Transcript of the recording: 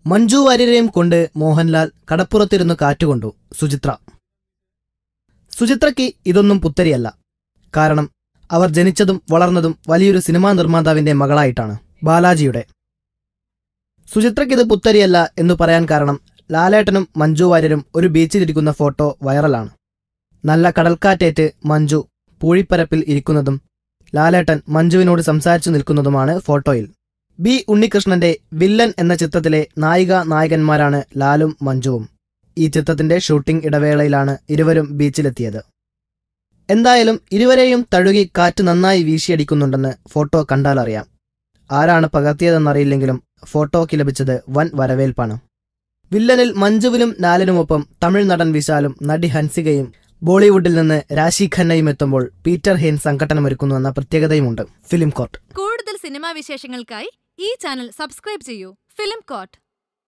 മഞ്ജു വാര്യരെയും കൊണ്ട് മോഹൻലാൽ കടപ്പുറത്തിരുന്ന് കാറ്റുകൊണ്ടു. സുചിത്രയ്ക്ക് ഇതൊന്നും പുത്തരിയല്ല. കാരണം അവർ ജനിച്ചതും വളർന്നതും വലിയൊരു സിനിമാ നിർമ്മാതാവിന്റെ മകളായിട്ടാണ്, ബാലാജിയുടെ. സുചിത്രയ്ക്കിത് പുത്തരിയല്ല എന്നു പറയാൻ കാരണം ലാലേട്ടനും മഞ്ജു വാര്യരും ഒരു ബീച്ചിലിരിക്കുന്ന ഫോട്ടോ വൈറലാണ്. നല്ല കടൽക്കാറ്റേറ്റ് മഞ്ജു പൂഴിപ്പരപ്പിൽ ഇരിക്കുന്നതും ലാലേട്ടൻ മഞ്ജുവിനോട് സംസാരിച്ചു നിൽക്കുന്നതുമാണ് ഫോട്ടോയിൽ. ബി ഉണ്ണികൃഷ്ണന്റെ വില്ലൻ എന്ന ചിത്രത്തിലെ നായികന്മാരാണ് ലാലും മഞ്ജുവും. ഈ ചിത്രത്തിന്റെ ഷൂട്ടിംഗ് ഇടവേളയിലാണ് ഇരുവരും ബീച്ചിലെത്തിയത്. എന്തായാലും ഇരുവരെയും തഴുകി കാറ്റ് നന്നായി വീശിയടിക്കുന്നുണ്ടെന്ന് ഫോട്ടോ കണ്ടാലറിയാം. ആരാണ് പകർത്തിയതെന്നറിയില്ലെങ്കിലും ഫോട്ടോയ്ക്ക് ലഭിച്ചത് വൻ വരവേൽപ്പാണ്. വില്ലനിൽ മഞ്ജുവിനും ലാലിനുമൊപ്പം തമിഴ് നടൻ വിശാലും നടി ഹൻസികയും ബോളിവുഡിൽ നിന്ന് രാശി ഖന്നയും എത്തുമ്പോൾ പീറ്റർ ഹെയ്ൻ സംഘടനമൊരുക്കുന്നുവെന്ന പ്രത്യേകതയുമുണ്ട്. Film court. കൂടുതൽ സിനിമാ വിശേഷങ്ങൾക്കായി ഈ ചാനൽ സബ്സ്ക്രൈബ് ചെയ്യൂ. Film court.